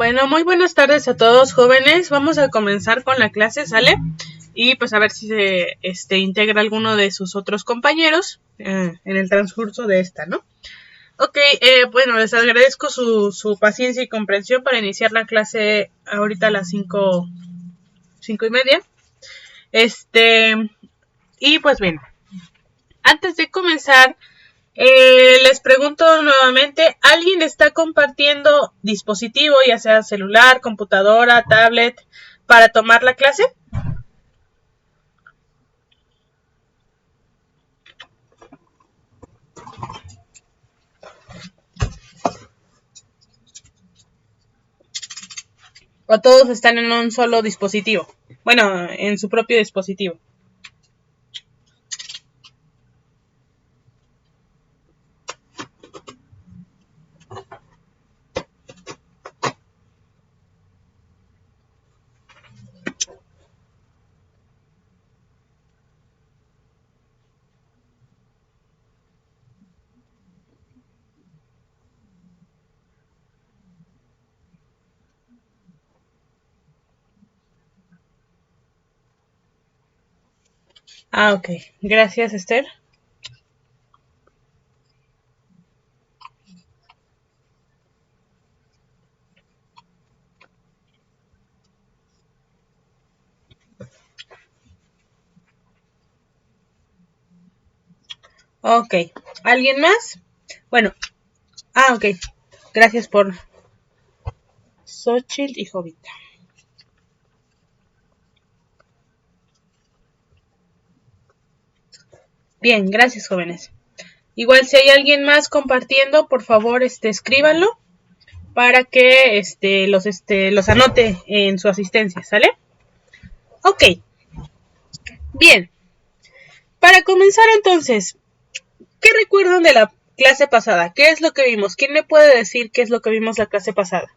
Bueno, muy buenas tardes a todos, jóvenes. Vamos a comenzar con la clase, ¿sale? Y pues a ver si se integra alguno de sus otros compañeros en el transcurso de esta, ¿no? Ok, bueno, les agradezco su paciencia y comprensión para iniciar la clase ahorita a las 5:30. Y pues bien, antes de comenzar, les pregunto nuevamente, ¿alguien está compartiendo dispositivo, ya sea celular, computadora, tablet, para tomar la clase? ¿O todos están en un solo dispositivo? Bueno, en su propio dispositivo. Ah, ok. Gracias, Esther. Ok. ¿Alguien más? Bueno. Ok. Gracias por Xochitl y Jovita. Bien, gracias, jóvenes. Igual si hay alguien más compartiendo, por favor, escríbanlo para que los anote en su asistencia, ¿sale? Ok. Bien. Para comenzar entonces, ¿qué recuerdan de la clase pasada? ¿Qué es lo que vimos? ¿Quién me puede decir qué es lo que vimos la clase pasada?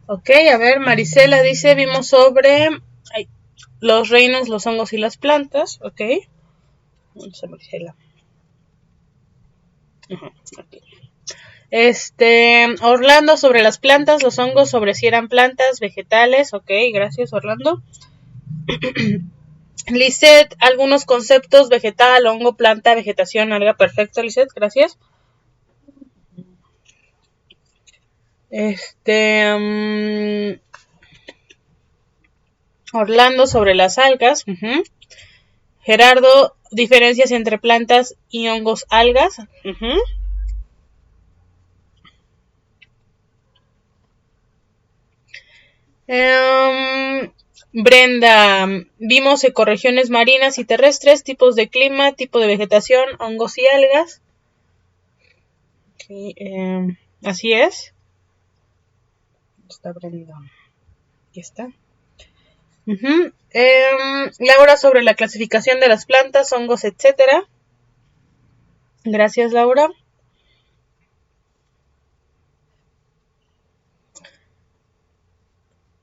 Ok, a ver, Marisela dice, vimos sobre los reinos, los hongos y las plantas. Ok. Vamos a Marisela. Okay. Orlando sobre las plantas, los hongos sobre si eran plantas, vegetales. Ok, gracias, Orlando. Lisette, algunos conceptos, vegetal, hongo, planta, vegetación, alga. Perfecto, Lisette, gracias. Orlando sobre las algas. Gerardo, diferencias entre plantas y hongos, algas. Brenda, vimos ecorregiones marinas y terrestres, tipos de clima, tipo de vegetación, hongos y algas. Okay, así es. Está Brenda. Aquí está. Laura sobre la clasificación de las plantas, hongos, etcétera. Gracias, Laura.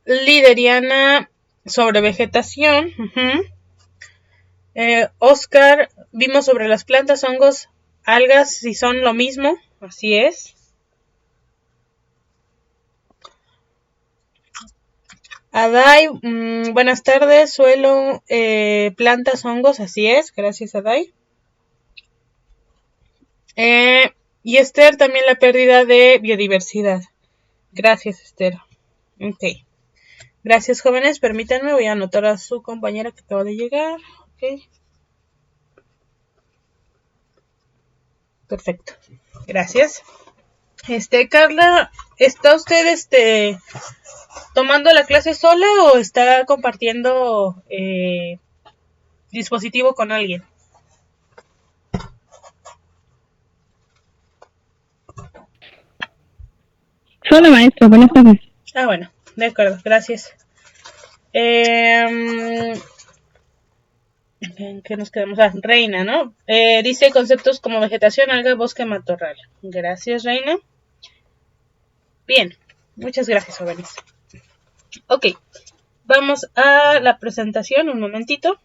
Lideriana sobre vegetación. Oscar, vimos sobre las plantas, hongos, algas, si son lo mismo. Así es. Adai, buenas tardes, suelo, plantas, hongos, así es, gracias Adai. Y Esther, también la pérdida de biodiversidad. Gracias, Esther. Ok. Gracias, jóvenes, permítanme, voy a anotar a su compañera que acaba de llegar. Ok. Perfecto. Gracias. Carla, ¿está usted tomando la clase sola o está compartiendo dispositivo con alguien? Hola maestro, buenas tardes. Ah, bueno, de acuerdo, gracias. ¿En qué nos quedamos? Ah, Reina, ¿no? Dice conceptos como vegetación, alga, bosque, matorral. Gracias, Reina. Bien, muchas gracias, jóvenes. Ok, vamos a la presentación, un momentito.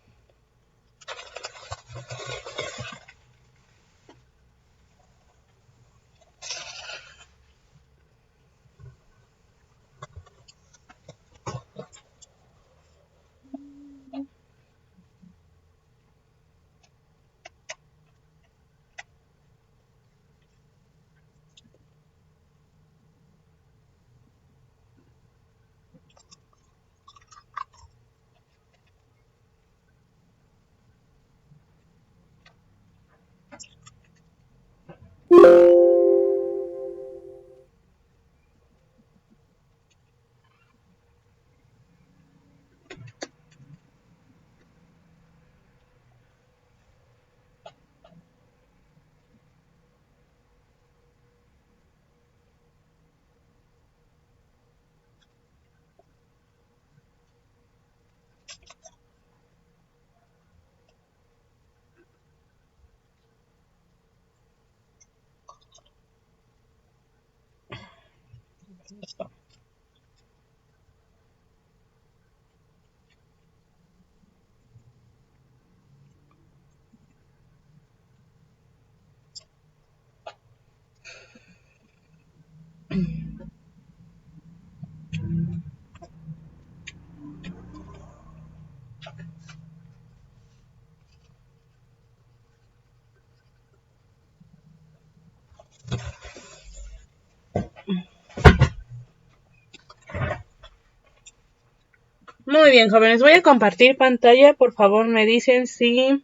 Muy bien, jóvenes, voy a compartir pantalla. Por favor, me dicen si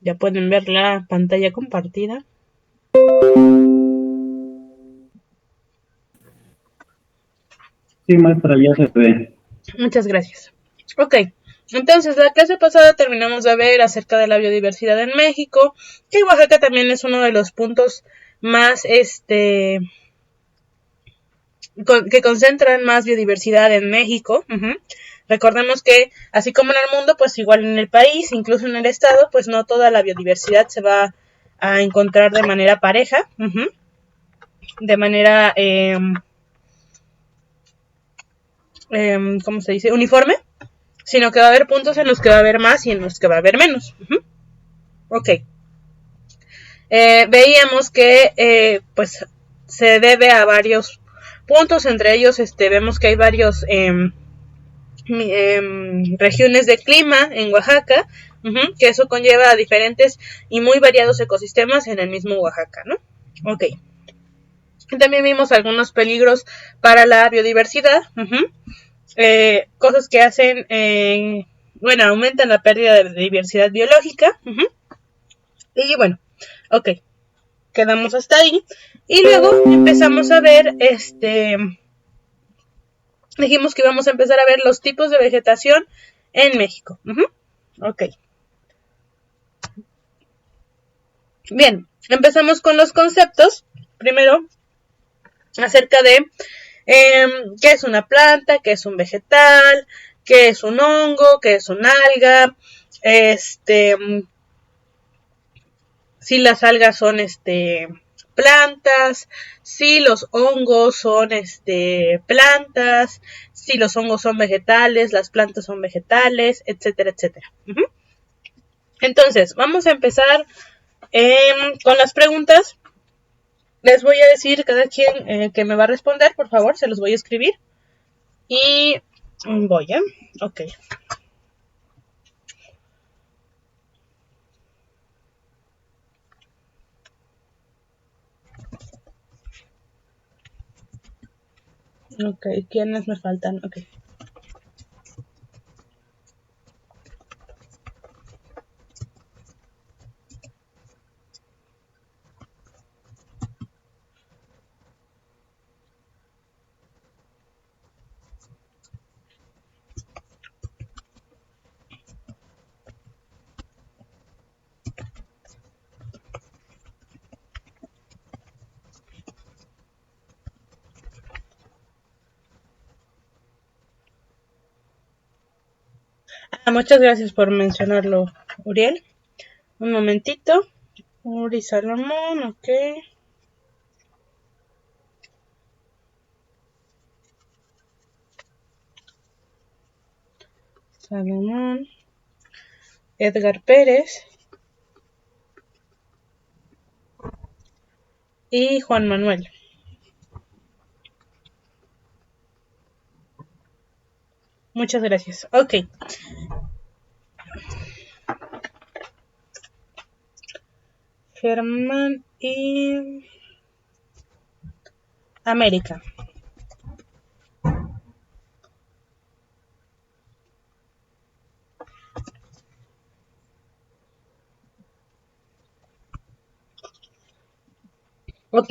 ya pueden ver la pantalla compartida. Sí, maestra, ya se ve. Muchas gracias. Ok, entonces la clase pasada terminamos de ver acerca de la biodiversidad en México, que Oaxaca también es uno de los puntos más, que concentran más biodiversidad en México. Recordemos que así como en el mundo, pues igual en el país, incluso en el estado, pues no toda la biodiversidad se va a encontrar de manera pareja, de manera, ¿cómo se dice? Uniforme, sino que va a haber puntos en los que va a haber más y en los que va a haber menos. Ok. Veíamos que pues se debe a varios puntos, entre ellos vemos que hay varios regiones de clima en Oaxaca, que eso conlleva a diferentes y muy variados ecosistemas en el mismo Oaxaca, ¿no? Ok. También vimos algunos peligros para la biodiversidad, cosas que hacen, bueno, aumentan la pérdida de diversidad biológica, y bueno, ok, quedamos hasta ahí, y luego empezamos a ver, dijimos que íbamos a empezar a ver los tipos de vegetación en México, ok. Bien, empezamos con los conceptos. Primero, acerca de qué es una planta, qué es un vegetal, qué es un hongo, qué es un alga, si las algas son plantas, si los hongos son plantas, si los hongos son vegetales, las plantas son vegetales, etcétera, etcétera. Entonces, vamos a empezar con las preguntas. Les voy a decir cada quien que me va a responder, por favor, se los voy a escribir. Y voy, ok. Ok, ¿quiénes me faltan? Ok. Muchas gracias por mencionarlo, Uriel. Un momentito. Uri Salomón, ok. Salomón. Edgar Pérez. Y Juan Manuel. Muchas gracias. Ok. Germán y América. Ok.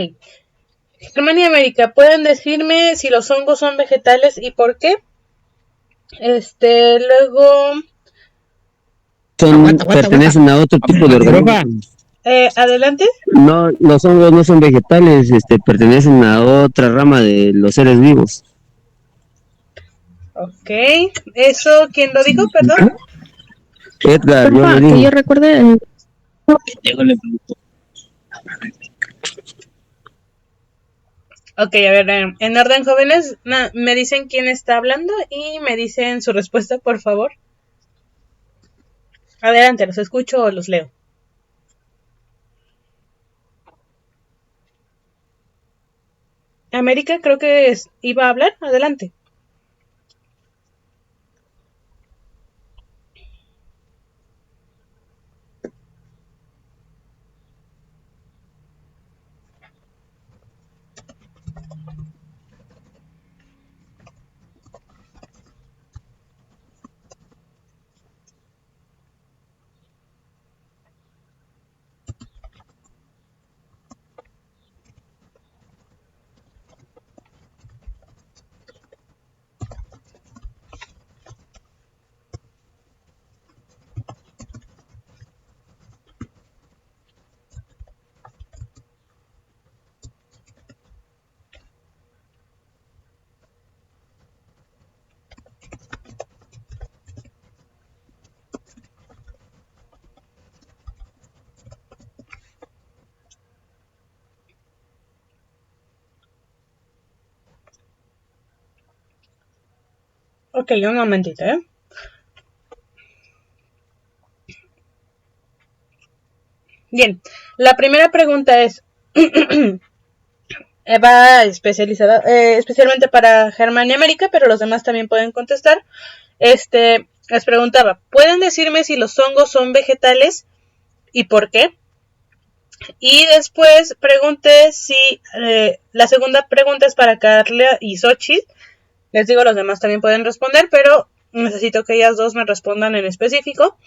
Germán y América, ¿pueden decirme si los hongos son vegetales y por qué? Luego... Pertenecen a otro tipo de organismos. Adelante. No, los hongos no son vegetales, pertenecen a otra rama de los seres vivos. Ok, ¿eso quién lo dijo, perdón? Edgar, yo lo que dije. yo recuerde. Ok, a ver, en orden, jóvenes, me dicen quién está hablando y me dicen su respuesta, por favor. Adelante, los escucho o los leo. América, creo que iba a hablar, adelante. Ok, un momentito, Bien, la primera pregunta es... va especializada, especialmente para Germán y América, pero los demás también pueden contestar. Les preguntaba, ¿pueden decirme si los hongos son vegetales y por qué? Y después pregunté si, la segunda pregunta es para Carla y Xochitl. Les digo, los demás también pueden responder, pero necesito que ellas dos me respondan en específico.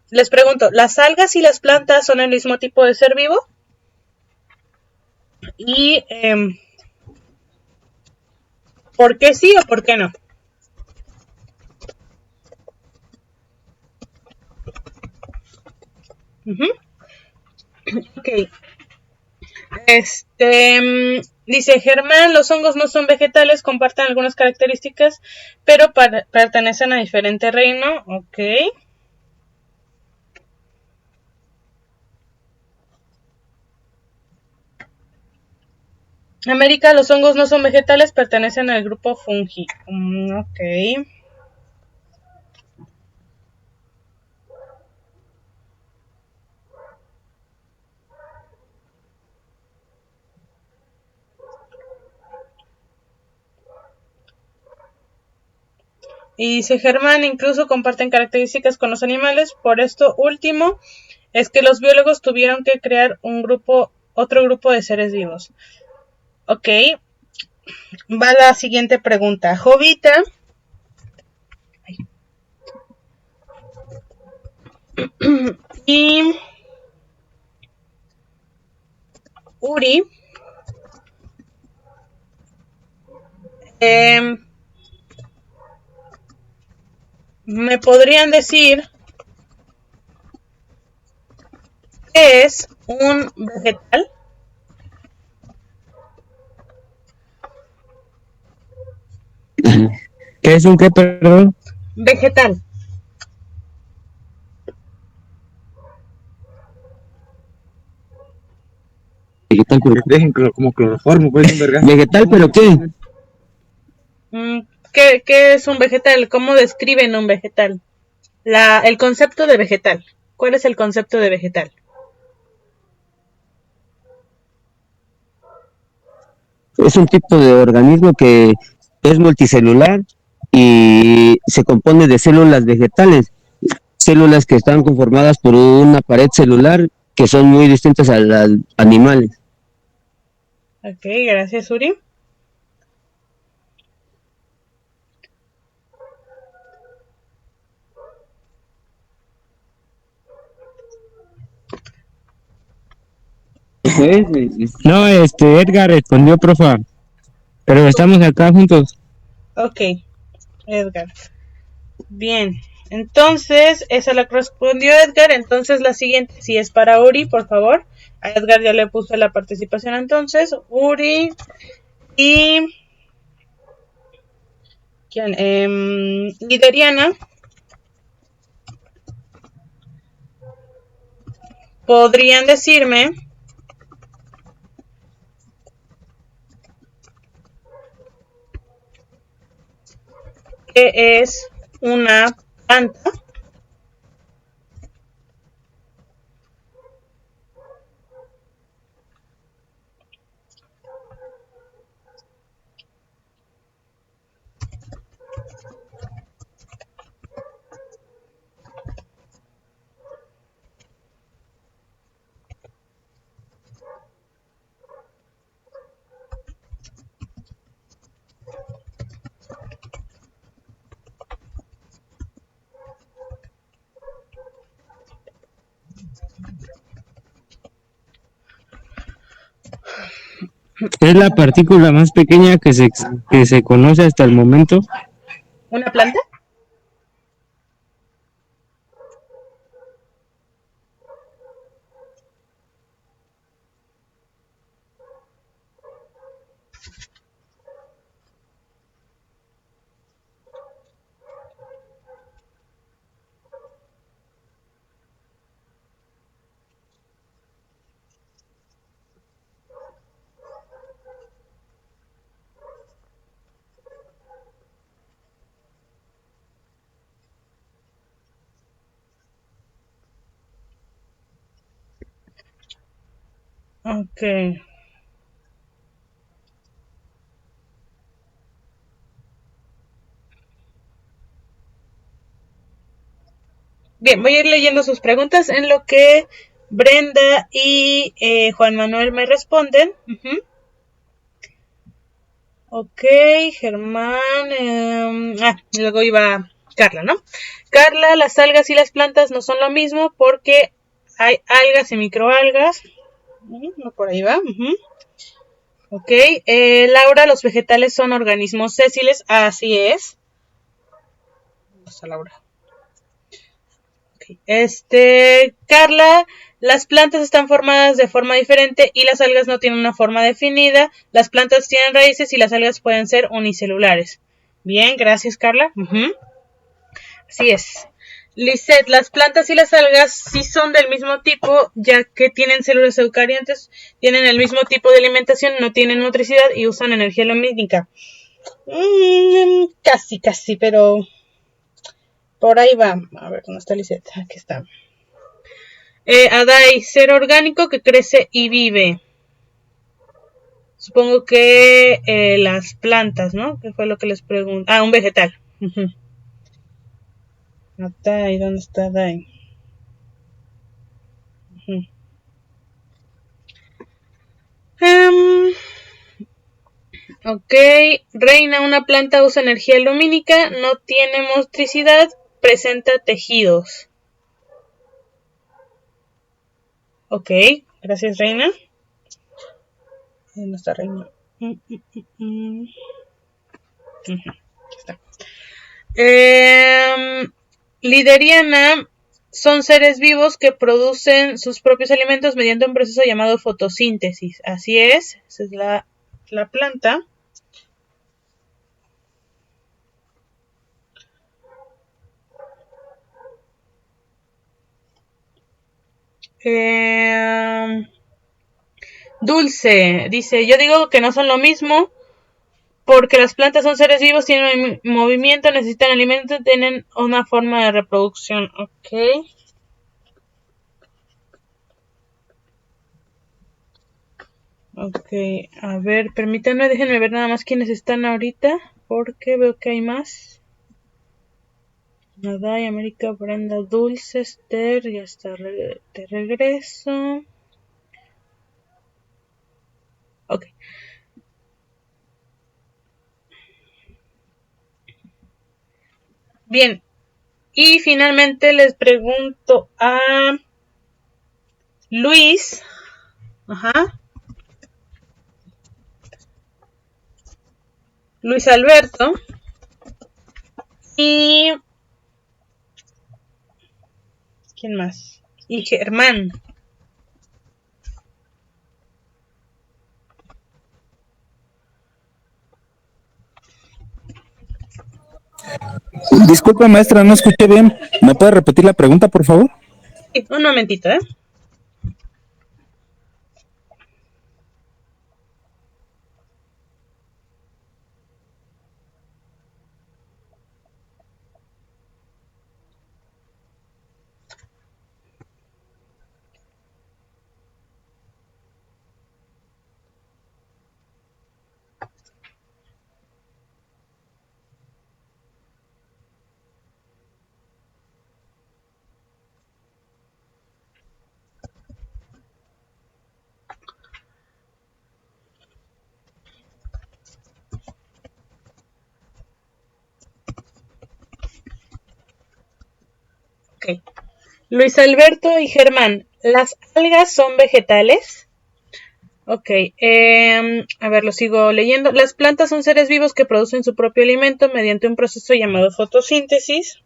Les pregunto, ¿las algas y las plantas son el mismo tipo de ser vivo? Y ¿por qué sí o por qué no? Ok. Dice Germán, los hongos no son vegetales, comparten algunas características, pero pertenecen a diferente reino. Ok. América, los hongos no son vegetales, pertenecen al grupo fungi. Ok. Y dice Germán, incluso comparten características con los animales. Por esto último, es que los biólogos tuvieron que crear otro grupo de seres vivos. Ok. Va la siguiente pregunta. Jovita. Y Uri. ¿Me podrían decir qué es un vegetal? ¿Qué es un qué, perdón? Vegetal. Vegetal, pero Dejen como cloroformo, pues, un verga. vegetal, pero ¿qué? ¿Qué es un vegetal? ¿Cómo describen un vegetal? El concepto de vegetal. ¿Cuál es el concepto de vegetal? Es un tipo de organismo que es multicelular y se compone de células vegetales, células que están conformadas por una pared celular que son muy distintas a las animales. Ok, gracias, Uri. No, Edgar respondió, profa, pero estamos acá juntos. Ok, Edgar. Bien, entonces esa la respondió Edgar. Entonces la siguiente sí es para Uri, por favor. A Edgar ya le puse la participación entonces. Uri y... ¿quién? Lideriana. ¿Podrían decirme qué es una planta? Es la partícula más pequeña que se conoce hasta el momento. ¿Una planta? Ok. Bien, voy a ir leyendo sus preguntas en lo que Brenda y Juan Manuel me responden. Ok, Germán. Luego iba Carla, ¿no? Carla, las algas y las plantas no son lo mismo porque hay algas y microalgas. Por ahí va. Ok, Laura, los vegetales son organismos sésiles. Así es. Vamos a Laura. Carla, las plantas están formadas de forma diferente y las algas no tienen una forma definida. Las plantas tienen raíces y las algas pueden ser unicelulares. Bien, gracias, Carla. Así es. Lisette, las plantas y las algas sí son del mismo tipo, ya que tienen células eucariontes, tienen el mismo tipo de alimentación, no tienen motricidad y usan energía lumínica. Casi, pero por ahí va. A ver, ¿dónde está Lisette? Aquí está. Adai, ser orgánico que crece y vive. Supongo que las plantas, ¿no? ¿Qué fue lo que les pregunto? Un vegetal. Adai, ¿dónde está Adai? Ok, Reina, una planta usa energía lumínica, no tiene motricidad, presenta tejidos. Ok, gracias, Reina. ¿Dónde está Reina? Aquí está. Lideriana son seres vivos que producen sus propios alimentos mediante un proceso llamado fotosíntesis. Así es, esa es la planta. Dulce dice, yo digo que no son lo mismo porque las plantas son seres vivos, tienen movimiento, necesitan alimento, tienen una forma de reproducción. Ok. Ok, a ver, permítanme, déjenme ver nada más quiénes están ahorita, porque veo que hay más. Naday, América, Brenda, Dulce, Esther, ya está de regreso. Ok. Bien, y finalmente les pregunto a Luis. Ajá. Luis Alberto. Y... ¿quién más? Y Germán. Disculpe, maestra, no escuché bien. ¿Me puede repetir la pregunta, por favor? Sí, un momentito, ¿eh? Ok. Luis Alberto y Germán, ¿las algas son vegetales? Ok, a ver, lo sigo leyendo. Las plantas son seres vivos que producen su propio alimento mediante un proceso llamado fotosíntesis.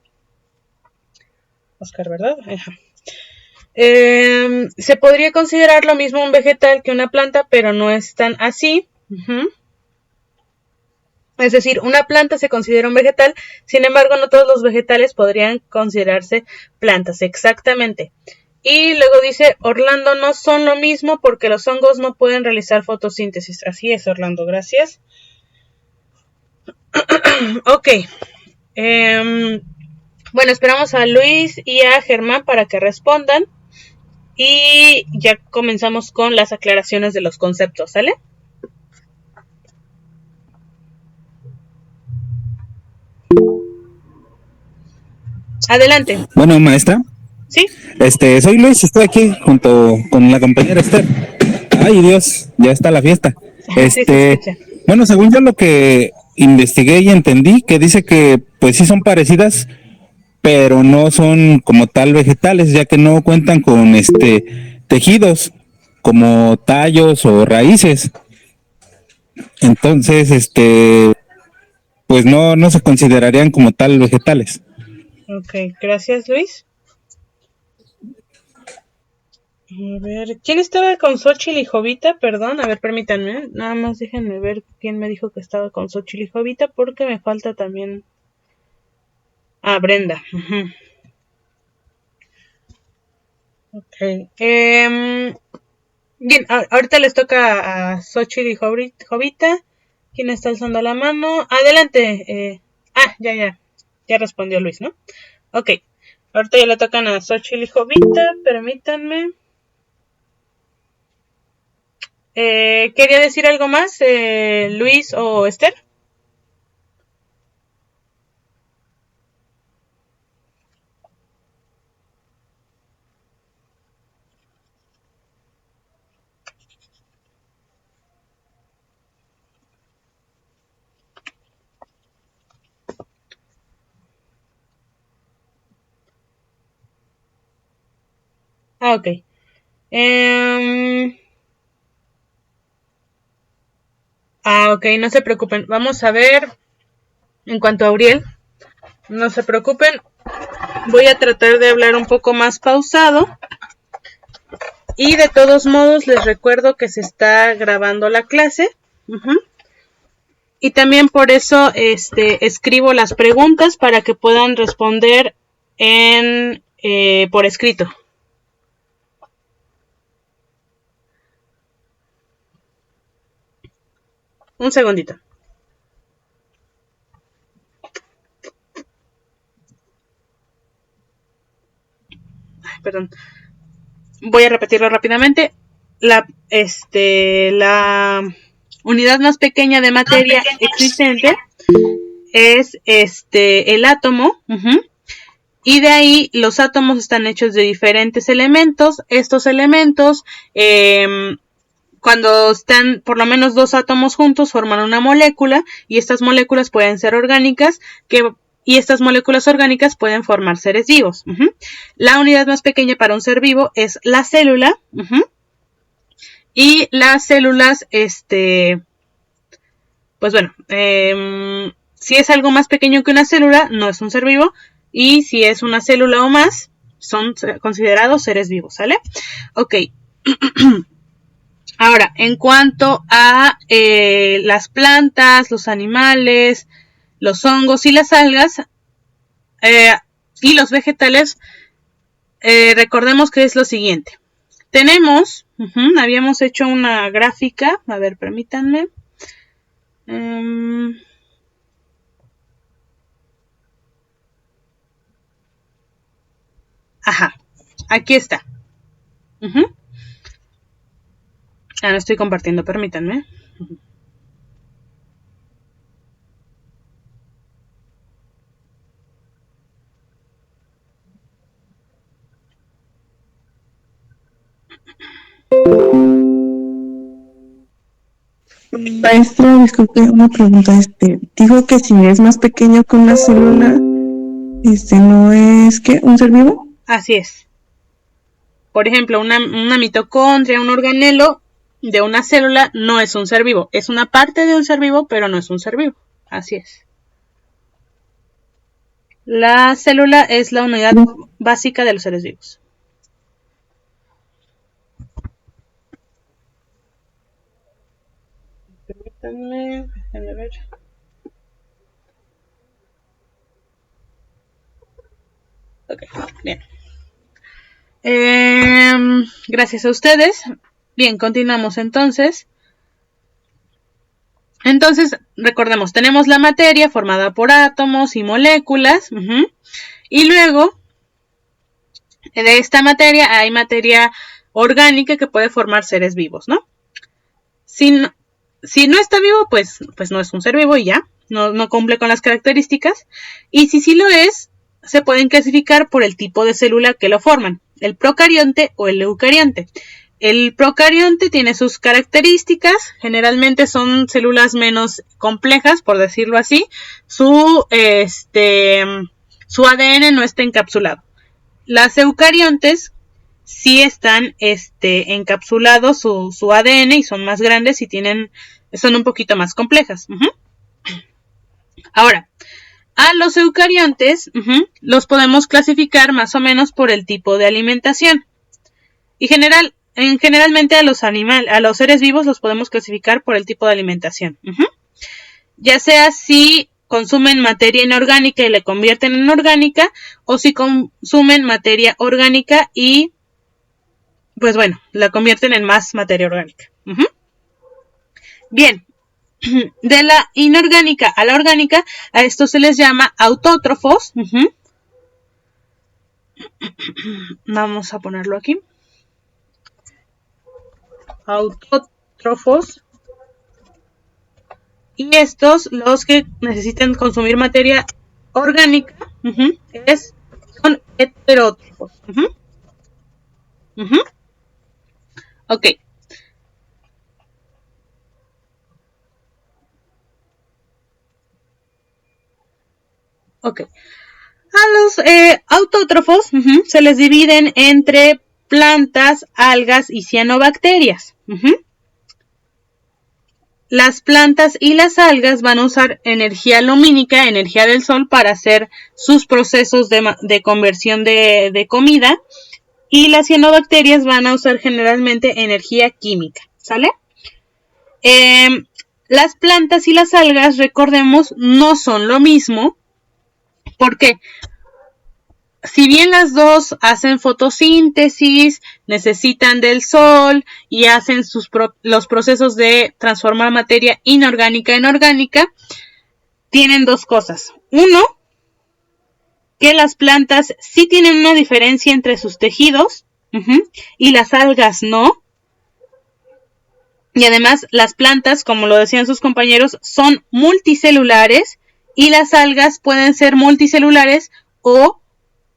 Oscar, ¿verdad? Ajá. Se podría considerar lo mismo un vegetal que una planta, pero no es tan así. Es decir, una planta se considera un vegetal, sin embargo, no todos los vegetales podrían considerarse plantas, exactamente. Y luego dice, Orlando, no son lo mismo porque los hongos no pueden realizar fotosíntesis. Así es, Orlando, gracias. Ok. Bueno, esperamos a Luis y a Germán para que respondan. Y ya comenzamos con las aclaraciones de los conceptos, ¿sale? Adelante. Bueno, maestra. ¿Sí? Soy Luis, estoy aquí junto con la compañera Esther. Ay, Dios, ya está la fiesta. Sí se escucha. Bueno, según yo lo que investigué y entendí, que dice que pues sí son parecidas, pero no son como tal vegetales, ya que no cuentan con tejidos como tallos o raíces. Entonces, pues no se considerarían como tal vegetales. Ok, gracias, Luis. A ver, ¿quién estaba con Xochitl y Jovita? Perdón, a ver, permítanme. Nada más déjenme ver quién me dijo que estaba con Xochitl y Jovita, porque me falta también... Ah, Brenda. Ok. Bien, ahorita les toca a Xochitl y Jovita. ¿Quién está alzando la mano? Adelante. Ya respondió Luis, ¿no? Ok. Ahorita ya le tocan a Xochitl y Jovita. Permítanme. ¿Quería decir algo más, Luis o Esther? Ah, ok. Ok, no se preocupen. Vamos a ver. En cuanto a Uriel, no se preocupen. Voy a tratar de hablar un poco más pausado. Y de todos modos les recuerdo que se está grabando la clase. Y también por eso escribo las preguntas para que puedan responder por escrito. Un segundito. Ay, perdón. Voy a repetirlo rápidamente. La unidad más pequeña de materia existente es el átomo. Y de ahí los átomos están hechos de diferentes elementos. Estos elementos, cuando están por lo menos dos átomos juntos, forman una molécula. Y estas moléculas pueden ser orgánicas, y estas moléculas orgánicas pueden formar seres vivos. La unidad más pequeña para un ser vivo es la célula. Y las células, pues bueno, si es algo más pequeño que una célula, no es un ser vivo. Y si es una célula o más, son considerados seres vivos, ¿sale? Ok. Ahora, en cuanto a las plantas, los animales, los hongos y las algas y los vegetales, recordemos que es lo siguiente. Tenemos, habíamos hecho una gráfica, a ver, permítanme. Ajá, aquí está. Ah, no estoy compartiendo, permítanme. Maestra, disculpe, una pregunta. Dijo que si es más pequeño que una célula, no es que un ser vivo. Así es. Por ejemplo, una mitocondria, un organelo de una célula no es un ser vivo. Es una parte de un ser vivo, pero no es un ser vivo. Así es. La célula es la unidad básica de los seres vivos. Permítanme, déjenme ver. Ok, bien. Gracias a ustedes. Bien, continuamos entonces. Entonces, recordemos, tenemos la materia formada por átomos y moléculas. Y luego, de esta materia hay materia orgánica que puede formar seres vivos, ¿no? Si no está vivo, pues no es un ser vivo y ya. No cumple con las características. Y si sí lo es, se pueden clasificar por el tipo de célula que lo forman. El procarionte o el eucarionte. El procarionte tiene sus características, generalmente son células menos complejas, por decirlo así. Su ADN no está encapsulado. Las eucariontes sí están encapsulados su ADN y son más grandes y son un poquito más complejas. Ahora, a los eucariontes los podemos clasificar más o menos por el tipo de alimentación. Y generalmente a los seres vivos los podemos clasificar por el tipo de alimentación. Ya sea si consumen materia inorgánica y le convierten en orgánica, o si consumen materia orgánica y, pues bueno, la convierten en más materia orgánica. Bien, de la inorgánica a la orgánica, a esto se les llama autótrofos. Vamos a ponerlo aquí. Autótrofos. Y estos, los que necesitan consumir materia orgánica, son heterótrofos. Ok. Ok. A los autótrofos se les dividen entre plantas, algas y cianobacterias. Las plantas y las algas van a usar energía lumínica, energía del sol, para hacer sus procesos de conversión de comida. Y las cianobacterias van a usar generalmente energía química, ¿sale? Las plantas y las algas, recordemos, no son lo mismo. ¿Por qué? si bien las dos hacen fotosíntesis, necesitan del sol y hacen los procesos de transformar materia inorgánica en orgánica, tienen dos cosas. Uno, que las plantas sí tienen una diferencia entre sus tejidos y las algas no. Y además las plantas, como lo decían sus compañeros, son multicelulares y las algas pueden ser multicelulares o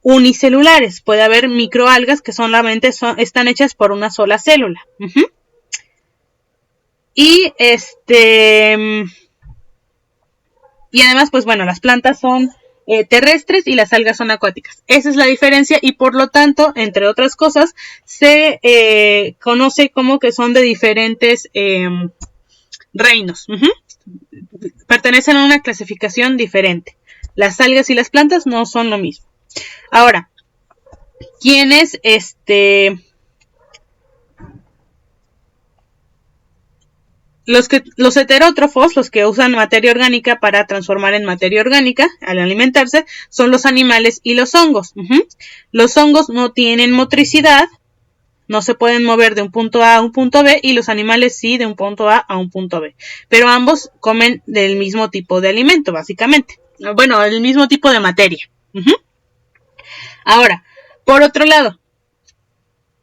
unicelulares. Puede haber microalgas que solamente están hechas por una sola célula. Y además, pues bueno, las plantas son terrestres y las algas son acuáticas. Esa es la diferencia y por lo tanto, entre otras cosas, se conoce como que son de diferentes reinos. Pertenecen a una clasificación diferente. Las algas y las plantas no son lo mismo. Ahora, ¿quiénes los heterótrofos, los que usan materia orgánica para transformar en materia orgánica al alimentarse, son los animales y los hongos. Los hongos no tienen motricidad, no se pueden mover de un punto A a un punto B, y los animales sí, de un punto A a un punto B. Pero ambos comen del mismo tipo de alimento, básicamente. Bueno, el mismo tipo de materia. Ahora, por otro lado,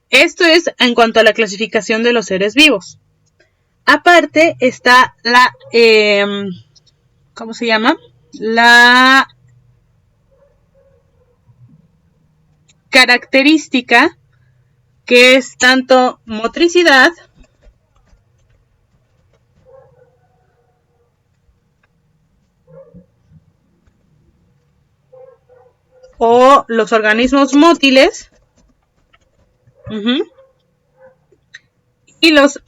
esto es en cuanto a la clasificación de los seres vivos. Aparte está la, ¿cómo se llama? La característica que es tanto motricidad o los organismos mótiles y los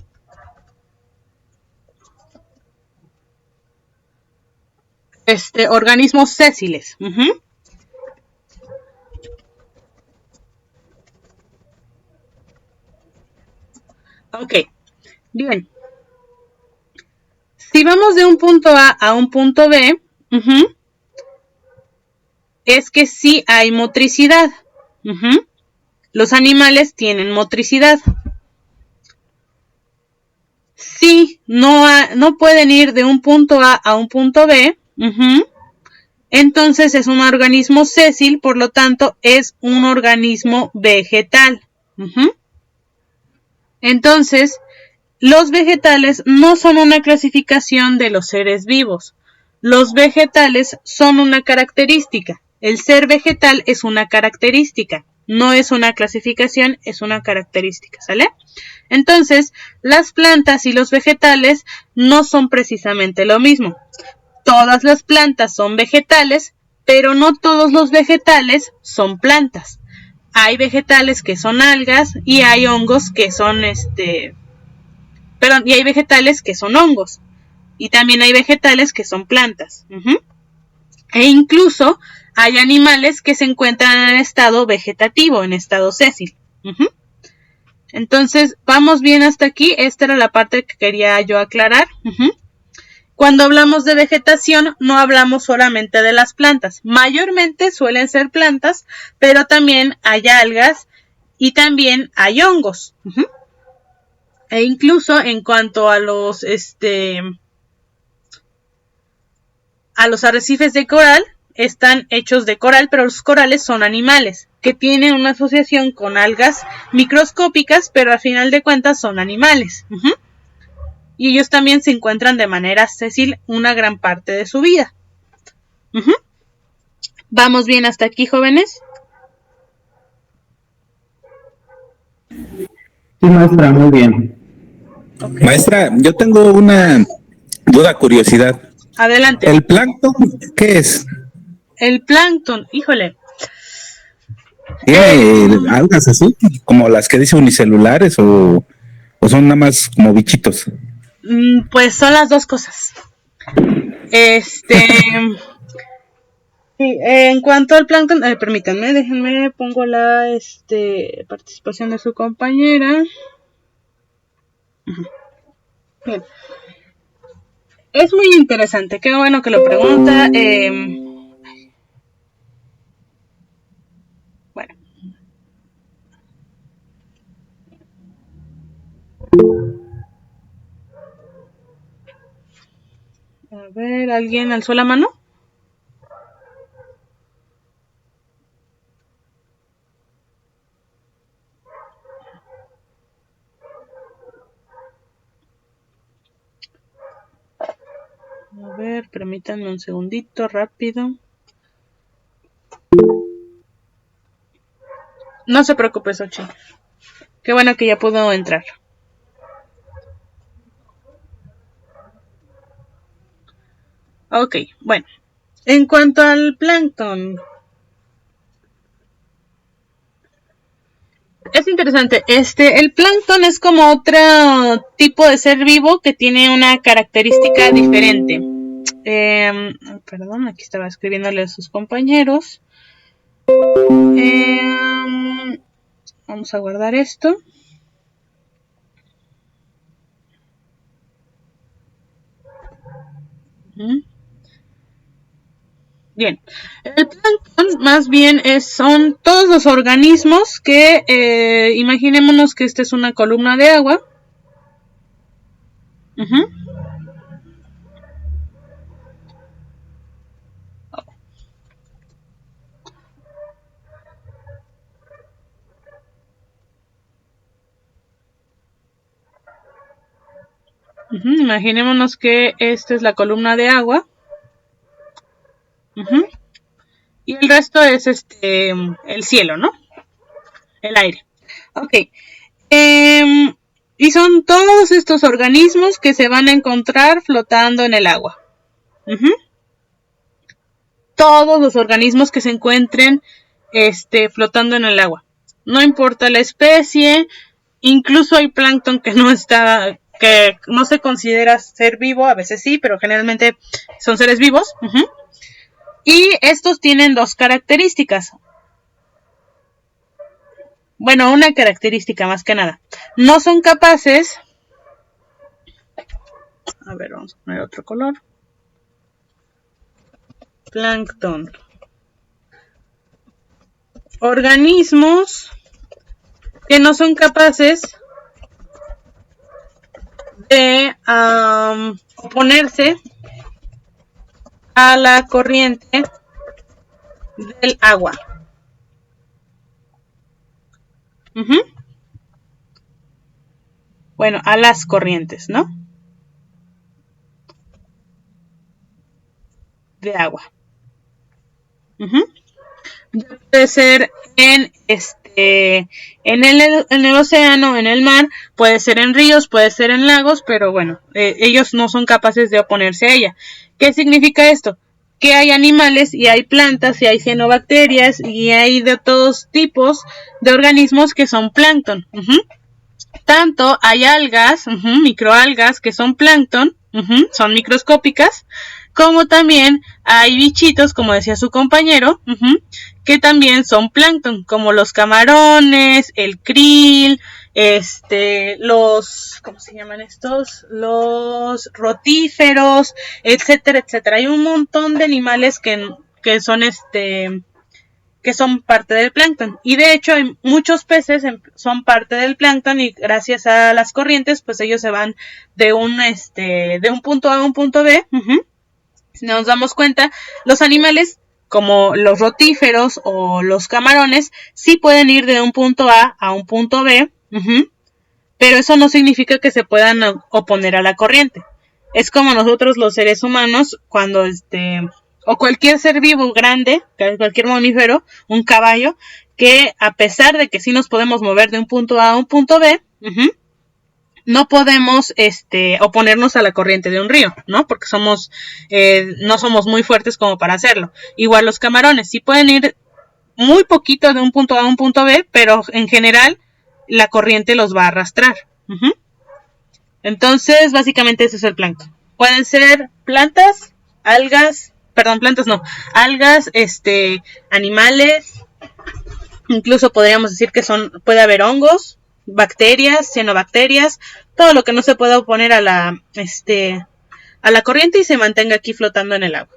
organismos sésiles. Ok, bien. Si vamos de un punto A a un punto B, es que sí hay motricidad. Los animales tienen motricidad. Si no pueden ir de un punto A a un punto B, entonces es un organismo sésil, por lo tanto es un organismo vegetal. Entonces, los vegetales no son una clasificación de los seres vivos. Los vegetales son una característica. El ser vegetal es una característica. No es una clasificación, es una característica, ¿sale? Entonces, las plantas y los vegetales no son precisamente lo mismo. Todas las plantas son vegetales, pero no todos los vegetales son plantas. Hay vegetales que son algas y hay hongos que son y hay vegetales que son hongos. Y también hay vegetales que son plantas. E incluso hay animales que se encuentran en estado vegetativo, en estado sésil. Entonces, vamos bien hasta aquí. Esta era la parte que quería yo aclarar. Cuando hablamos de vegetación, no hablamos solamente de las plantas. Mayormente suelen ser plantas, pero también hay algas y también hay hongos. E incluso en cuanto a los arrecifes de coral, están hechos de coral, pero los corales son animales que tienen una asociación con algas microscópicas, pero al final de cuentas son animales. Y ellos también se encuentran de manera sésil una gran parte de su vida. ¿Vamos bien hasta aquí, jóvenes? Sí, maestra, muy bien. Okay. Maestra, yo tengo una duda, curiosidad. Adelante. ¿El plancton qué es? El plancton, híjole. ¿Tiene algas así, como las que dice unicelulares, o son nada más como bichitos? Pues son las dos cosas. Sí, en cuanto al plancton, permítanme, déjenme, pongo la participación de su compañera. Bien. Es muy interesante, qué bueno que lo pregunta. A ver, ¿alguien alzó la mano? A ver, permítanme un segundito, rápido. No se preocupe, Xochitl. Qué bueno que ya pudo entrar. Ok, bueno. En cuanto al plancton, es interesante. El plancton es como otro tipo de ser vivo que tiene una característica diferente. Perdón, aquí estaba escribiéndole a sus compañeros. Vamos a guardar esto. Bien, el plancton más bien son todos los organismos que, imaginémonos que esta es una columna de agua. Imaginémonos que esta es la columna de agua. Y el resto es el cielo, ¿no? El aire. Ok. Y son todos estos organismos que se van a encontrar flotando en el agua. Todos los organismos que se encuentren flotando en el agua. No importa la especie, incluso hay plancton que no se considera ser vivo, a veces sí, pero generalmente son seres vivos. Y estos tienen dos características. Bueno, una característica más que nada. No son capaces... A ver, vamos a poner otro color. Plancton. Organismos que no son capaces de oponerse a la corriente del agua. Bueno, a las corrientes, ¿no? De agua. Puede ser en el océano, en el mar, puede ser en ríos, puede ser en lagos, pero bueno, ellos no son capaces de oponerse a ella. ¿Qué significa esto? Que hay animales y hay plantas y hay cianobacterias y hay de todos tipos de organismos que son plancton. Tanto hay algas, microalgas que son plancton, son microscópicas, como también hay bichitos, como decía su compañero, que también son plancton, como los camarones, el krill, ¿cómo se llaman estos? Los rotíferos, etcétera, etcétera. Hay un montón de animales que son parte del plancton. Y de hecho hay muchos peces son parte del plancton y gracias a las corrientes, pues ellos se van de un punto A a un punto B. Si nos damos cuenta, los animales como los rotíferos o los camarones sí pueden ir de un punto A a un punto B, pero eso no significa que se puedan oponer a la corriente. Es como nosotros los seres humanos cuando o cualquier ser vivo grande, cualquier mamífero, un caballo, que a pesar de que sí nos podemos mover de un punto A a un punto B, no podemos oponernos a la corriente de un río, ¿no? Porque no somos muy fuertes como para hacerlo. Igual los camarones, sí pueden ir muy poquito de un punto A a un punto B, pero en general la corriente los va a arrastrar. Entonces, básicamente ese es el plancton. Pueden ser plantas, algas, animales, incluso podríamos decir que puede haber hongos, bacterias, cianobacterias, todo lo que no se pueda oponer a la corriente y se mantenga aquí flotando en el agua.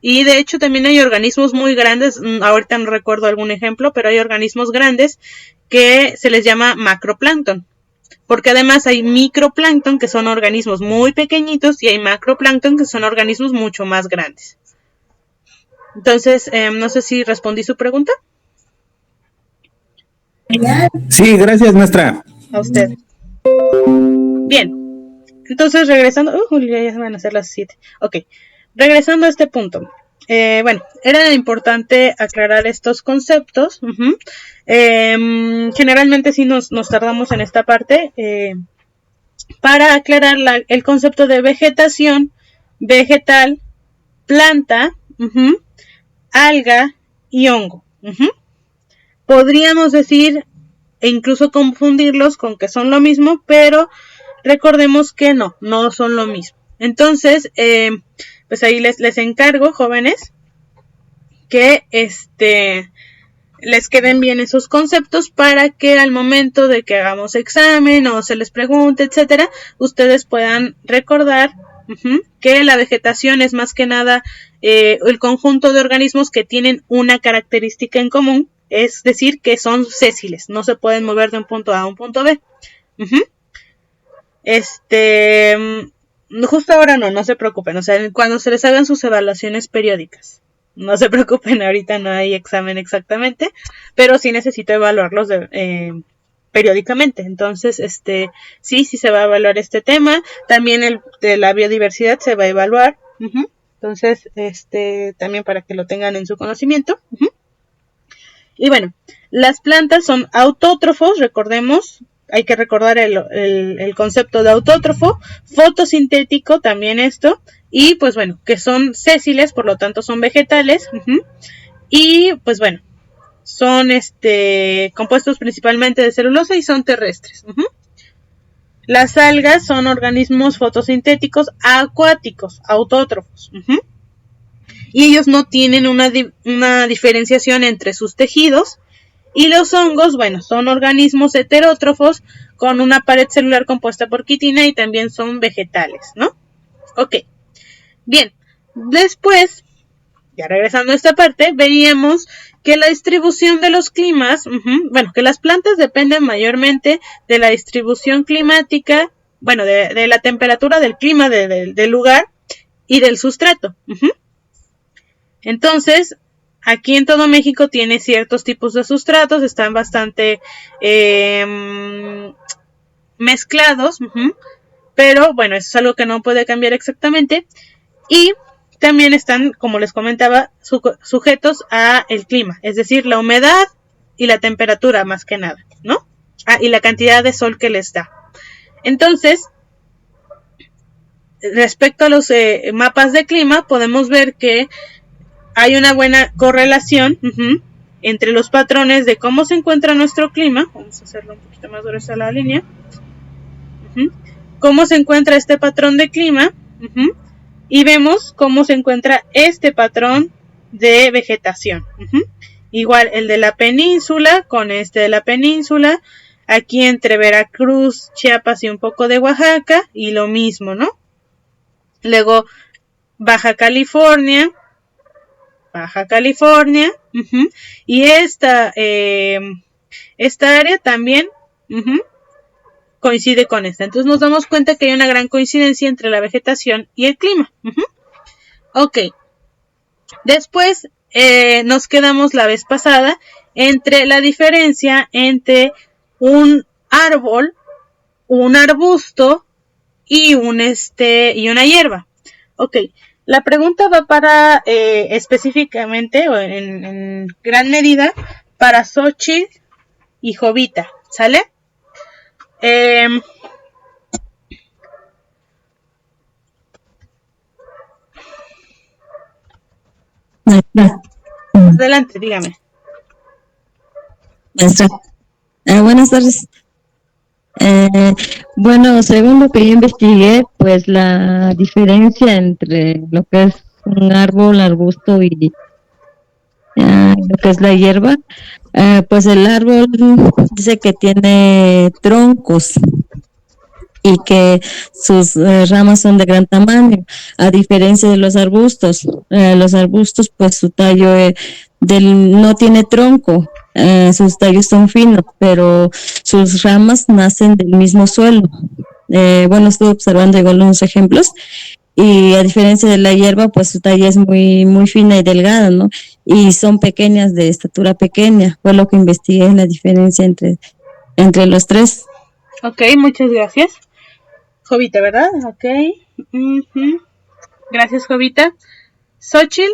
Y de hecho también hay organismos muy grandes, ahorita no recuerdo algún ejemplo, pero hay organismos grandes que se les llama macroplancton. porque además hay microplancton, que son organismos muy pequeñitos, y hay macroplancton, que son organismos mucho más grandes. Entonces, no sé si respondí su pregunta. Sí, gracias, maestra. A usted. Bien. Entonces, regresando... ya van a ser las 7. Ok. Regresando a este punto. Bueno, era importante aclarar estos conceptos. Generalmente sí nos tardamos en esta parte para aclarar el concepto de vegetación, vegetal, planta, alga y hongo. Podríamos decir e incluso confundirlos con que son lo mismo, pero recordemos que no son lo mismo. Entonces, pues ahí les encargo, jóvenes, que les queden bien esos conceptos para que al momento de que hagamos examen o se les pregunte, etcétera, ustedes puedan recordar que la vegetación es más que nada el conjunto de organismos que tienen una característica en común, es decir, que son sésiles, no se pueden mover de un punto A a un punto B. Justo ahora no se preocupen, o sea, cuando se les hagan sus evaluaciones periódicas, no se preocupen, ahorita no hay examen exactamente, pero sí necesito evaluarlos periódicamente. Entonces, sí se va a evaluar este tema, también el de la biodiversidad se va a evaluar, entonces, también para que lo tengan en su conocimiento. Y bueno, las plantas son autótrofos, recordemos, hay que recordar el concepto de autótrofo, fotosintético también esto, y pues bueno, que son sésiles, por lo tanto son vegetales, y pues bueno, son compuestos principalmente de celulosa y son terrestres. Las algas son organismos fotosintéticos acuáticos, autótrofos, y ellos no tienen una diferenciación entre sus tejidos. Y los hongos, bueno, son organismos heterótrofos con una pared celular compuesta por quitina y también son vegetales, ¿no? Ok. Bien. Después, ya regresando a esta parte, veíamos que la distribución de los climas, que las plantas dependen mayormente de la distribución climática, bueno, de la temperatura del clima del lugar y del sustrato. Entonces, aquí en todo México tiene ciertos tipos de sustratos, están bastante mezclados, pero bueno, eso es algo que no puede cambiar exactamente. Y también están, como les comentaba, sujetos a el clima, es decir, la humedad y la temperatura más que nada, ¿no? Y la cantidad de sol que les da. Entonces, respecto a los mapas de clima, podemos ver que hay una buena correlación entre los patrones de cómo se encuentra nuestro clima. Vamos a hacerlo un poquito más gruesa la línea. Cómo se encuentra este patrón de clima. Y vemos cómo se encuentra este patrón de vegetación. Igual el de la península con este de la península. Aquí entre Veracruz, Chiapas y un poco de Oaxaca. Y lo mismo, ¿no? Luego Baja California. Y esta área también coincide con esta. Entonces nos damos cuenta que hay una gran coincidencia entre la vegetación y el clima. Ok. Después nos quedamos la vez pasada entre la diferencia entre un árbol, un arbusto y una hierba. Ok. La pregunta va para específicamente o en gran medida para Xochitl y Jovita, ¿sale? Adelante, dígame. Maestra, buenas tardes. Bueno, según lo que yo investigué, pues la diferencia entre lo que es un árbol, arbusto y lo que es la hierba, pues el árbol dice que tiene troncos y que sus ramas son de gran tamaño, a diferencia de los arbustos. Los arbustos, pues su tallo no tiene tronco, sus tallos son finos, pero sus ramas nacen del mismo suelo. Bueno, estuve observando igual unos ejemplos y a diferencia de la hierba, pues su talla es muy fina y delgada, ¿no? Y son pequeñas, de estatura pequeña. Fue lo que investigué, la diferencia entre los tres. Ok, muchas gracias. Jovita, ¿verdad? Ok. Uh-huh. Gracias, Jovita. Xochitl.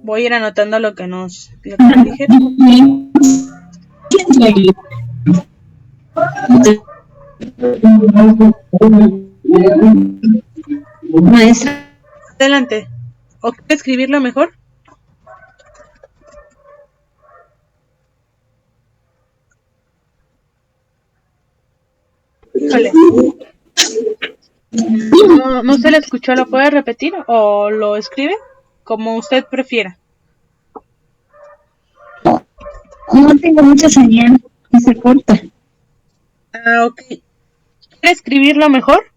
Voy a ir anotando lo que nos dijeron. Maestra. Adelante. ¿O quiere escribirlo mejor? Vale. No se le escuchó, ¿lo puede repetir o lo escribe? Como usted prefiera. No tengo mucha señal y se corta. Ah, ok. ¿Quiere escribirlo mejor?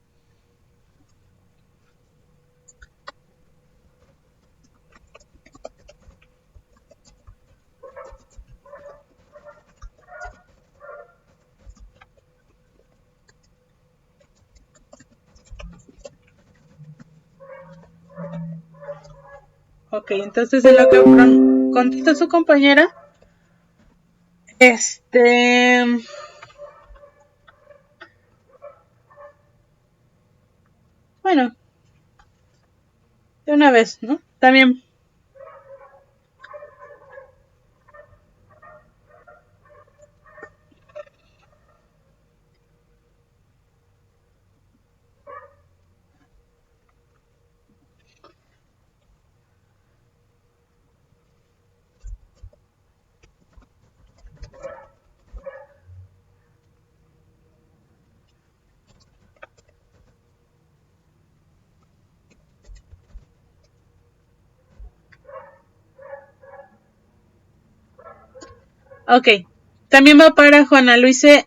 Ok, entonces en lo que contesta su compañera, bueno, de una vez, ¿no? También. Ok, también va para Juana Luisa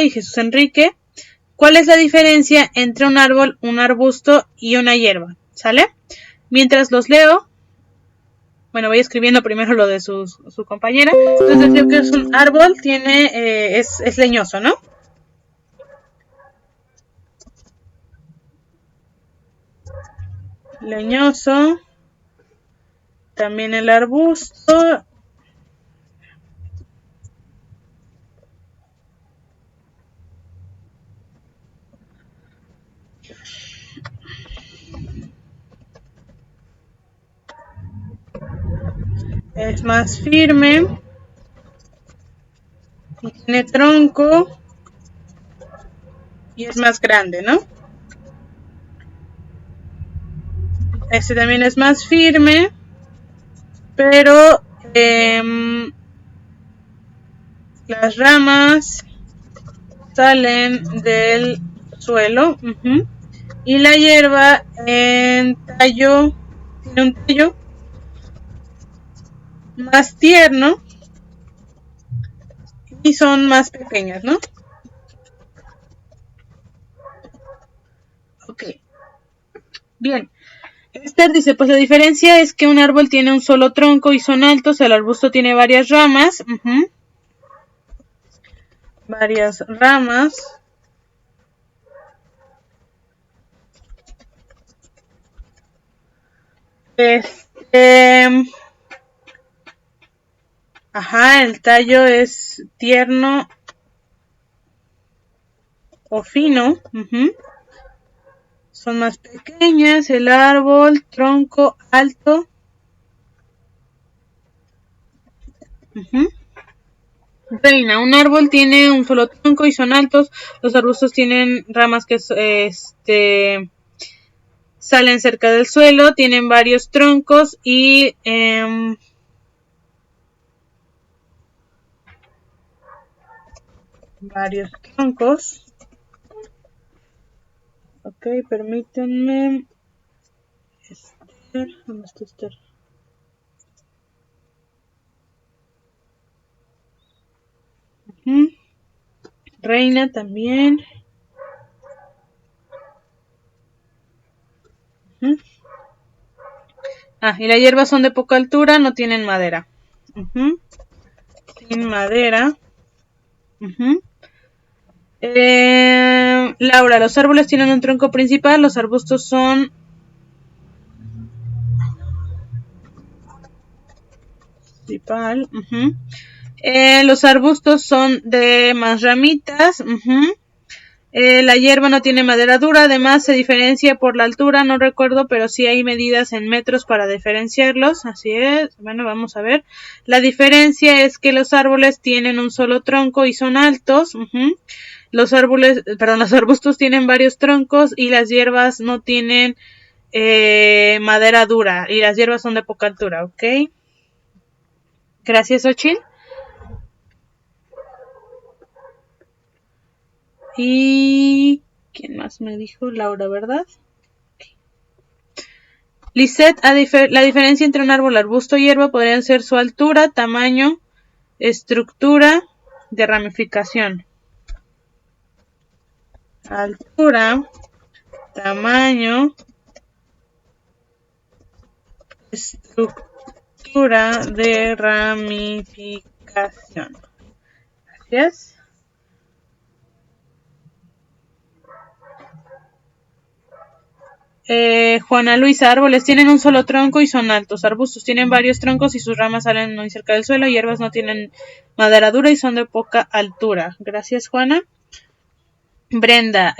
y Jesús Enrique. ¿Cuál es la diferencia entre un árbol, un arbusto y una hierba? ¿Sale? Mientras los leo, bueno, voy escribiendo primero lo de su compañera. Entonces decía que es un árbol, es leñoso, ¿no? Leñoso. También el arbusto. Es más firme. Tiene tronco. Y es más grande, ¿no? Este también es más firme. Pero las ramas salen del suelo. Uh-huh. Y la hierba tiene un tallo más tierno y son más pequeñas, ¿no? Ok. Bien. Esther dice, pues la diferencia es que un árbol tiene un solo tronco y son altos, el arbusto tiene varias ramas. Uh-huh. Varias ramas. Ajá, el tallo es tierno o fino. Uh-huh. Son más pequeñas, el árbol, tronco alto. Uh-huh. Reina, un árbol tiene un solo tronco y son altos. Los arbustos tienen ramas que salen cerca del suelo, tienen varios troncos y varios troncos. Ok, permítanme. ¿Dónde está Esther? Uh-huh. Reina también. Uh-huh. y las hierbas son de poca altura, no tienen madera. Sin madera. Laura, los árboles tienen un tronco principal, los arbustos son... principal. Los arbustos son de más ramitas. La hierba no tiene madera dura, además se diferencia por la altura, no recuerdo, pero sí hay medidas en metros para diferenciarlos, así es. Bueno, vamos a ver. La diferencia es que los árboles tienen un solo tronco y son altos. Los arbustos tienen varios troncos y las hierbas no tienen madera dura y las hierbas son de poca altura, ¿ok? Gracias, Ochil. ¿Y quién más me dijo? Laura, ¿verdad? Okay. Lisette, la diferencia entre un árbol, arbusto y hierba podrían ser su altura, tamaño, estructura de ramificación. Altura, tamaño, estructura de ramificación. Gracias. Juana Luisa, árboles tienen un solo tronco y son altos. Arbustos tienen varios troncos y sus ramas salen muy cerca del suelo. Hierbas no tienen madera dura y son de poca altura. Gracias, Juana. Brenda,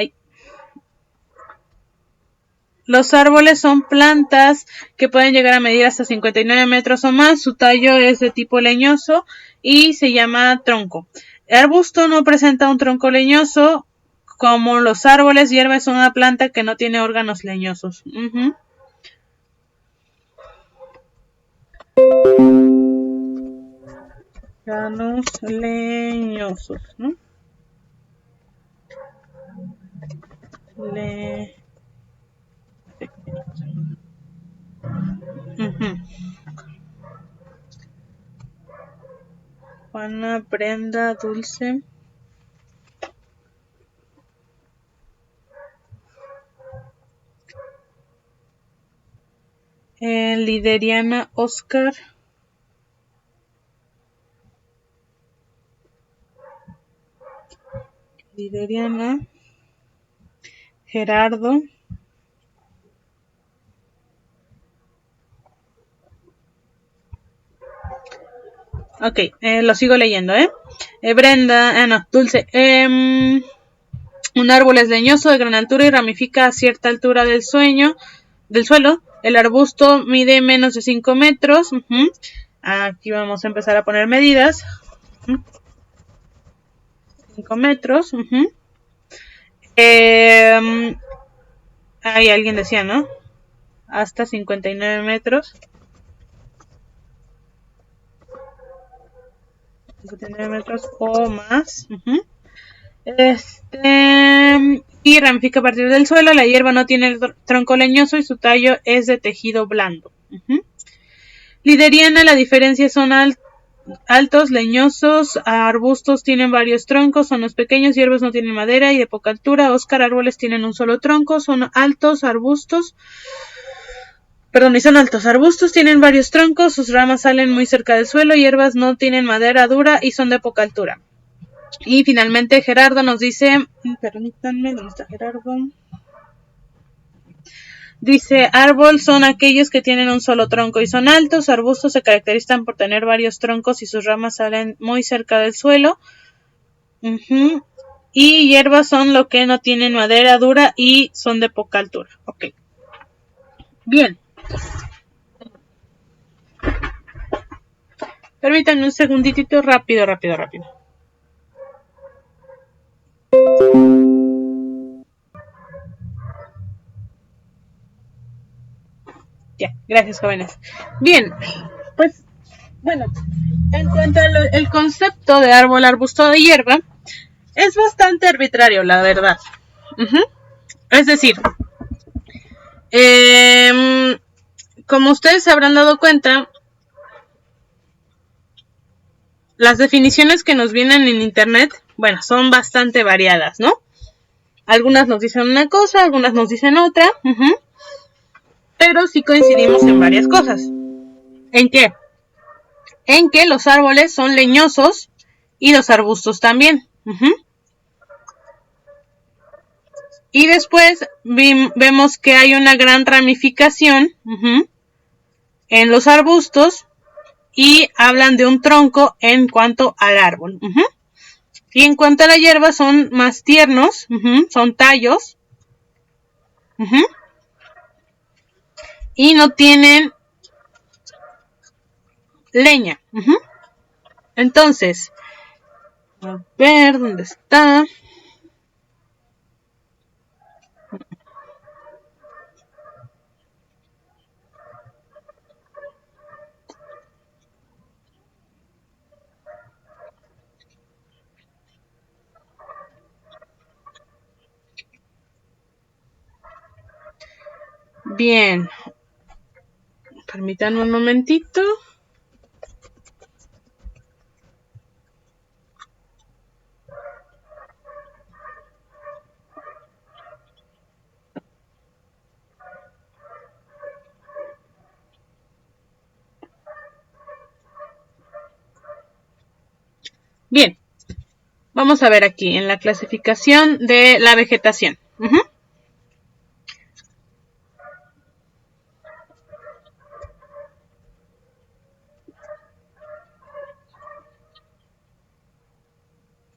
los árboles son plantas que pueden llegar a medir hasta 59 metros o más. Su tallo es de tipo leñoso y se llama tronco. El arbusto no presenta un tronco leñoso. Como los árboles, hierba es una planta que no tiene órganos leñosos. Órganos leñosos, ¿no? Juana, Brenda, Dulce. Lideriana, Oscar. Lideriana. Gerardo. Ok, lo sigo leyendo, Brenda, no, Dulce. Un árbol es leñoso de gran altura y ramifica a cierta altura del suelo. El arbusto mide menos de 5 metros. Aquí vamos a empezar a poner medidas. 5 metros. Ahí alguien decía, ¿no? Hasta 59 metros. 59 metros o más. Y ramifica a partir del suelo. La hierba no tiene tronco leñoso y su tallo es de tejido blando. Lideriana, la diferencia son altos, leñosos, arbustos tienen varios troncos, son los pequeños, hierbas no tienen madera y de poca altura. Oscar, árboles tienen un solo tronco, son altos, arbustos tienen varios troncos, sus ramas salen muy cerca del suelo, hierbas no tienen madera dura y son de poca altura. Y finalmente Gerardo nos dice, permítanme, ¿dónde está Gerardo? Dice, árbol son aquellos que tienen un solo tronco y son altos, arbustos se caracterizan por tener varios troncos y sus ramas salen muy cerca del suelo. Y hierbas son lo que no tienen madera dura y son de poca altura. Ok. Bien. Permítanme un segunditito, rápido. Ya, gracias, jóvenes. Bien, pues, bueno, en cuanto al concepto de árbol, arbusto de hierba, es bastante arbitrario, la verdad. Es decir, como ustedes se habrán dado cuenta, las definiciones que nos vienen en internet, bueno, son bastante variadas, ¿no? Algunas nos dicen una cosa, algunas nos dicen otra. pero sí coincidimos en varias cosas. ¿En qué? En que los árboles son leñosos y los arbustos también. Y después vemos que hay una gran ramificación en los arbustos y hablan de un tronco en cuanto al árbol. Y en cuanto a la hierba son más tiernos, son tallos. Y no tienen leña. Entonces, a ver dónde está. Bien. Permítanme un momentito. Bien, vamos a ver aquí en la clasificación de la vegetación.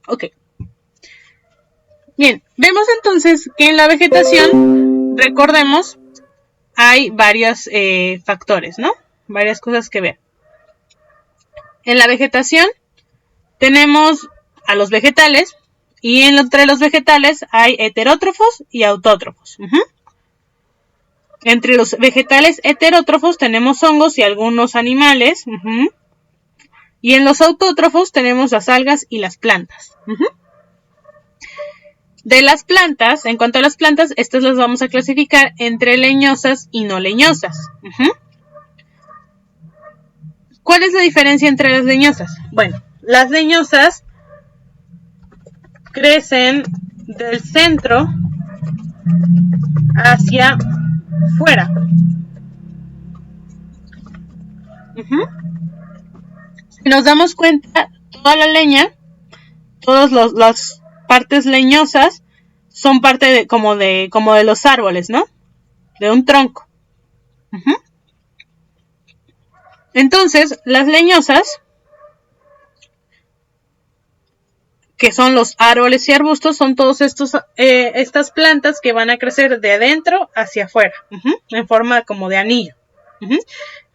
Ok. Bien, vemos entonces que en la vegetación, recordemos, hay varios factores, ¿no? Varias cosas que ver. En la vegetación tenemos a los vegetales y entre los vegetales hay heterótrofos y autótrofos. Entre los vegetales heterótrofos tenemos hongos y algunos animales. Y en los autótrofos tenemos las algas y las plantas. De las plantas, en cuanto a las plantas, estas las vamos a clasificar entre leñosas y no leñosas. ¿Cuál es la diferencia entre las leñosas? Bueno, las leñosas crecen del centro hacia fuera. Si nos damos cuenta, toda la leña, todas las partes leñosas son parte como de los árboles, ¿no? De un tronco. Entonces, las leñosas, que son los árboles y arbustos, son todos estas plantas que van a crecer de adentro hacia afuera, en forma como de anillo.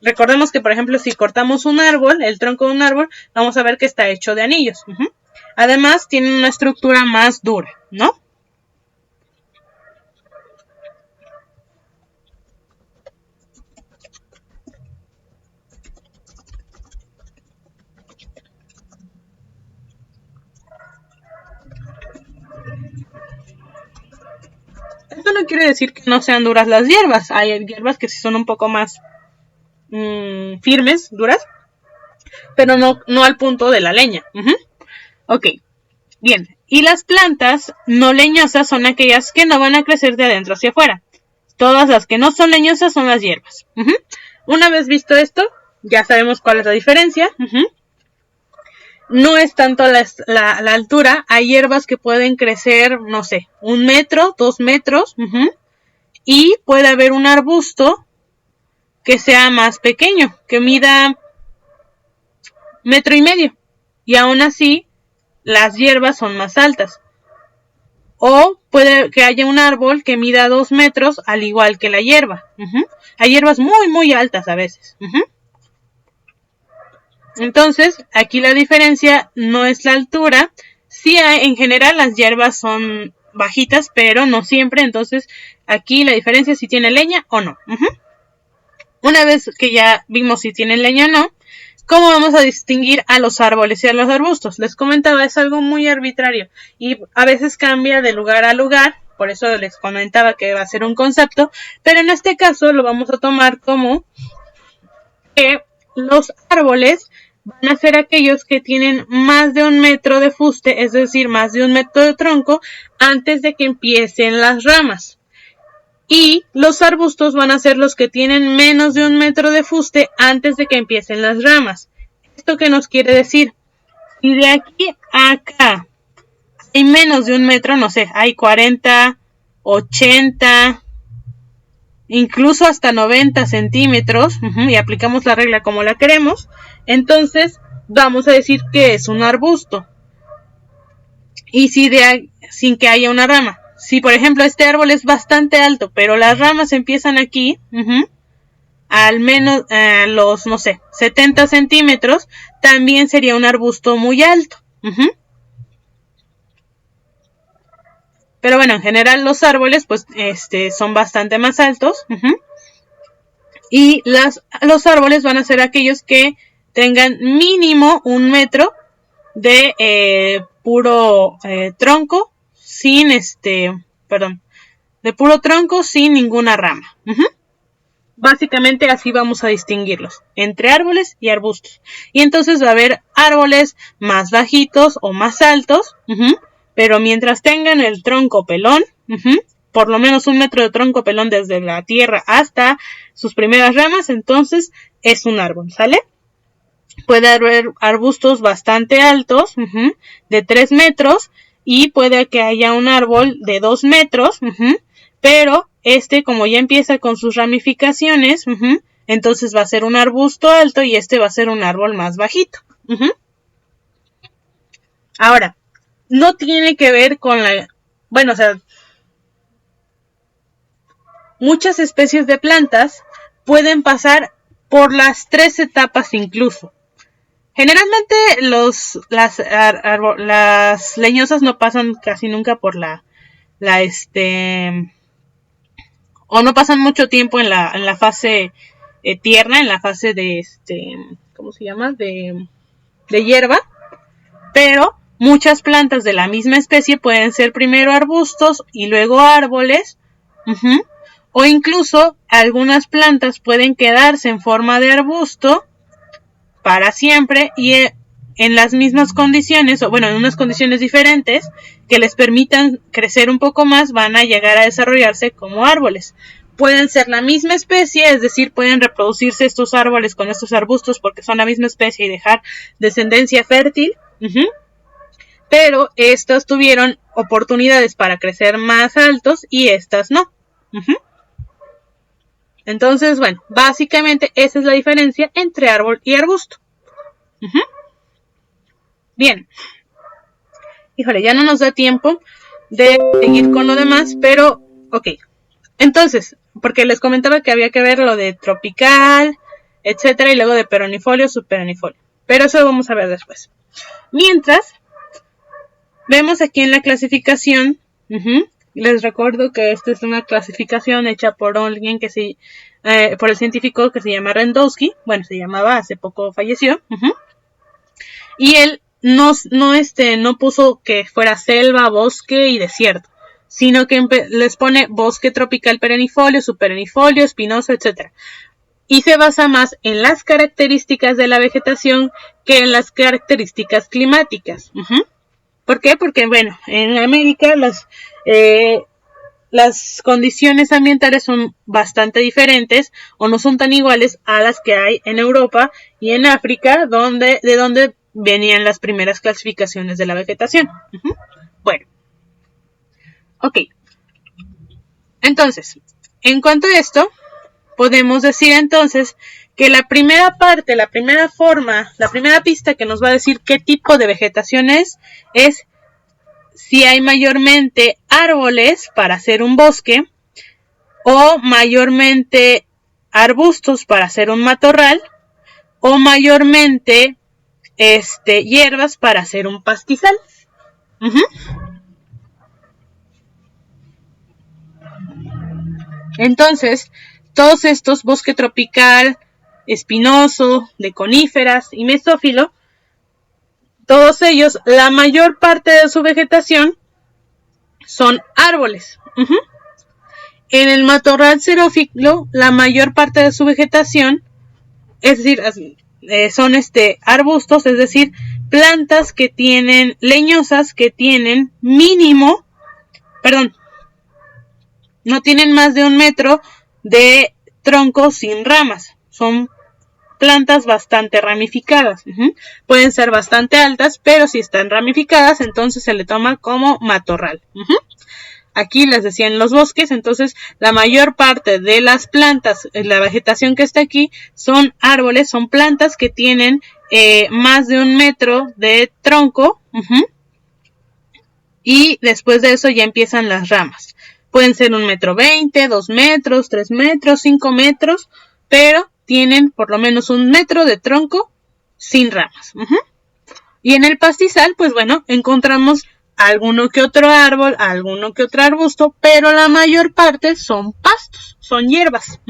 Recordemos que, por ejemplo, si cortamos un árbol, el tronco de un árbol, vamos a ver que está hecho de anillos. Además, tienen una estructura más dura, ¿no? Esto no quiere decir que no sean duras las hierbas. Hay hierbas que sí son un poco más firmes, duras, pero no al punto de la leña. Ok, bien. Y las plantas no leñosas son aquellas que no van a crecer de adentro hacia afuera. Todas las que no son leñosas son las hierbas. Una vez visto esto, ya sabemos cuál es la diferencia. No es tanto la altura. Hay hierbas que pueden crecer, no sé, 1 metro, 2 metros. Y puede haber un arbusto que sea más pequeño, que mida 1,5 metros. Y aún así, las hierbas son más altas. O puede que haya un árbol que mida 2 metros, al igual que la hierba. Hay hierbas muy, muy altas a veces. Entonces, aquí la diferencia no es la altura. Sí, en general las hierbas son bajitas, pero no siempre. Entonces, aquí la diferencia es si tiene leña o no. Una vez que ya vimos si tienen leña o no, ¿cómo vamos a distinguir a los árboles y a los arbustos? Les comentaba, es algo muy arbitrario y a veces cambia de lugar a lugar. Por eso les comentaba que va a ser un concepto, pero en este caso lo vamos a tomar como que los árboles van a ser aquellos que tienen más de 1 metro de fuste, es decir, más de 1 metro de tronco, antes de que empiecen las ramas. Y los arbustos van a ser los que tienen menos de 1 metro de fuste antes de que empiecen las ramas. ¿Esto qué nos quiere decir? Si de aquí a acá hay menos de 1 metro, no sé, hay 40, 80, incluso hasta 90 centímetros, y aplicamos la regla como la queremos, entonces vamos a decir que es un arbusto. Y si sin que haya una rama. Si por ejemplo este árbol es bastante alto, pero las ramas empiezan aquí, al menos los, no sé, 70 centímetros, también sería un arbusto muy alto. Pero bueno, en general los árboles pues son bastante más altos. Y los árboles van a ser aquellos que tengan mínimo 1 metro de puro tronco sin de puro tronco sin ninguna rama. Básicamente así vamos a distinguirlos entre árboles y arbustos. Y entonces va a haber árboles más bajitos o más altos, pero mientras tengan el tronco pelón, por lo menos 1 metro de tronco pelón desde la tierra hasta sus primeras ramas, entonces es un árbol, ¿sale? Puede haber arbustos bastante altos, de 3 metros, y puede que haya un árbol de 2 metros, pero como ya empieza con sus ramificaciones, entonces va a ser un arbusto alto y va a ser un árbol más bajito. Ahora, no tiene que ver con muchas especies de plantas pueden pasar por las 3 etapas incluso. Generalmente las leñosas no pasan casi nunca por o no pasan mucho tiempo en la fase tierna, en la fase de ¿cómo se llama? De hierba, pero muchas plantas de la misma especie pueden ser primero arbustos y luego árboles, o incluso algunas plantas pueden quedarse en forma de arbusto para siempre y en las mismas condiciones, o bueno, en unas condiciones diferentes que les permitan crecer un poco más, van a llegar a desarrollarse como árboles. Pueden ser la misma especie, es decir, pueden reproducirse estos árboles con estos arbustos porque son la misma especie y dejar descendencia fértil, pero estos tuvieron oportunidades para crecer más altos y estas no. Entonces, bueno, básicamente esa es la diferencia entre árbol y arbusto. Bien. Híjole, ya no nos da tiempo de seguir con lo demás, pero ok. Entonces, porque les comentaba que había que ver lo de tropical, etcétera, y luego de peronifolio, subperonifolio. Pero eso lo vamos a ver después. Mientras, vemos aquí en la clasificación, les recuerdo que esta es una clasificación hecha por alguien por el científico que se llama Rendowski. Bueno, se llamaba, hace poco falleció. Y él no puso que fuera selva, bosque y desierto, sino que les pone bosque tropical perennifolio, subperennifolio, espinoso, etc. Y se basa más en las características de la vegetación que en las características climáticas. ¿Por qué? Porque, bueno, en América las condiciones ambientales son bastante diferentes o no son tan iguales a las que hay en Europa y en África, de donde venían las primeras clasificaciones de la vegetación. Bueno, ok. Entonces, en cuanto a esto, podemos decir entonces que la primera parte, la primera forma, la primera pista que nos va a decir qué tipo de vegetación es si hay mayormente árboles para hacer un bosque o mayormente arbustos para hacer un matorral o mayormente hierbas para hacer un pastizal. Entonces, todos estos, bosque tropical, espinoso, de coníferas y mesófilo, todos ellos, la mayor parte de su vegetación son árboles. En el matorral xerófilo, la mayor parte de su vegetación, es decir, son arbustos, es decir, plantas que tienen, leñosas que tienen mínimo, no tienen más de 1 metro de tronco sin ramas. Son plantas bastante ramificadas. Pueden ser bastante altas, pero si están ramificadas, entonces se le toma como matorral. Aquí les decía en los bosques, entonces la mayor parte de las plantas, la vegetación que está aquí, son árboles, son plantas que tienen más de 1 metro de tronco. Y después de eso ya empiezan las ramas. Pueden ser 1,20 m, 2 metros, 3 metros, 5 metros, pero tienen por lo menos 1 metro de tronco sin ramas. Y en el pastizal, pues bueno, encontramos alguno que otro árbol, alguno que otro arbusto, pero la mayor parte son pastos, son hierbas.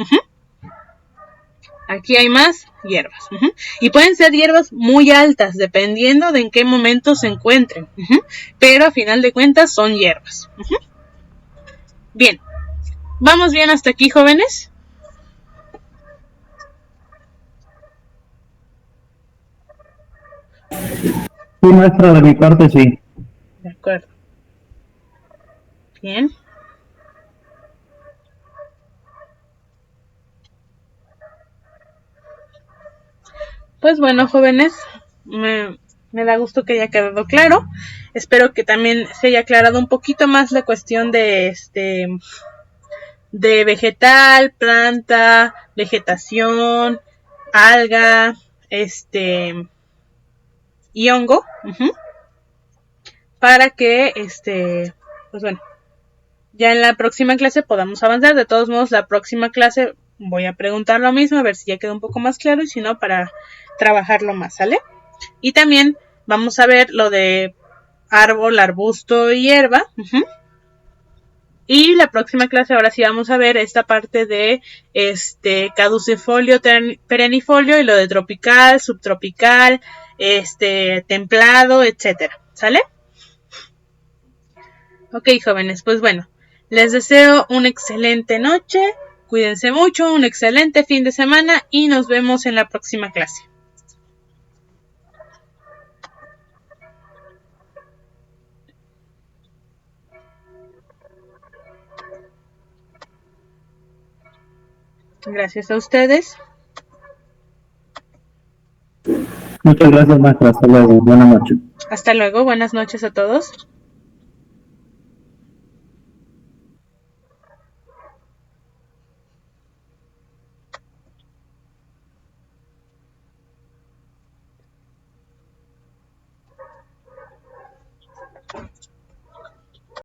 Aquí hay más hierbas. Y pueden ser hierbas muy altas, dependiendo de en qué momento se encuentren. Pero a final de cuentas son hierbas. Bien. ¿Vamos bien hasta aquí, jóvenes? Sí, maestra, de mi parte sí. De acuerdo. Bien. Pues bueno, jóvenes, me da gusto que haya quedado claro. Espero que también se haya aclarado un poquito más la cuestión de vegetal, planta, vegetación, alga, y hongo, para que pues bueno, ya en la próxima clase podamos avanzar. De todos modos, la próxima clase voy a preguntar lo mismo, a ver si ya quedó un poco más claro, y si no, para trabajarlo más, ¿sale? Y también vamos a ver lo de árbol, arbusto y hierba. Y la próxima clase ahora sí vamos a ver esta parte de caducifolio, perennifolio, y lo de tropical, subtropical, templado, etcétera, ¿sale? Ok, jóvenes, pues bueno, les deseo una excelente noche, cuídense mucho, un excelente fin de semana y nos vemos en la próxima clase. Gracias a ustedes. Muchas gracias, maestra. Hasta luego. Buenas noches. Hasta luego, buenas noches a todos.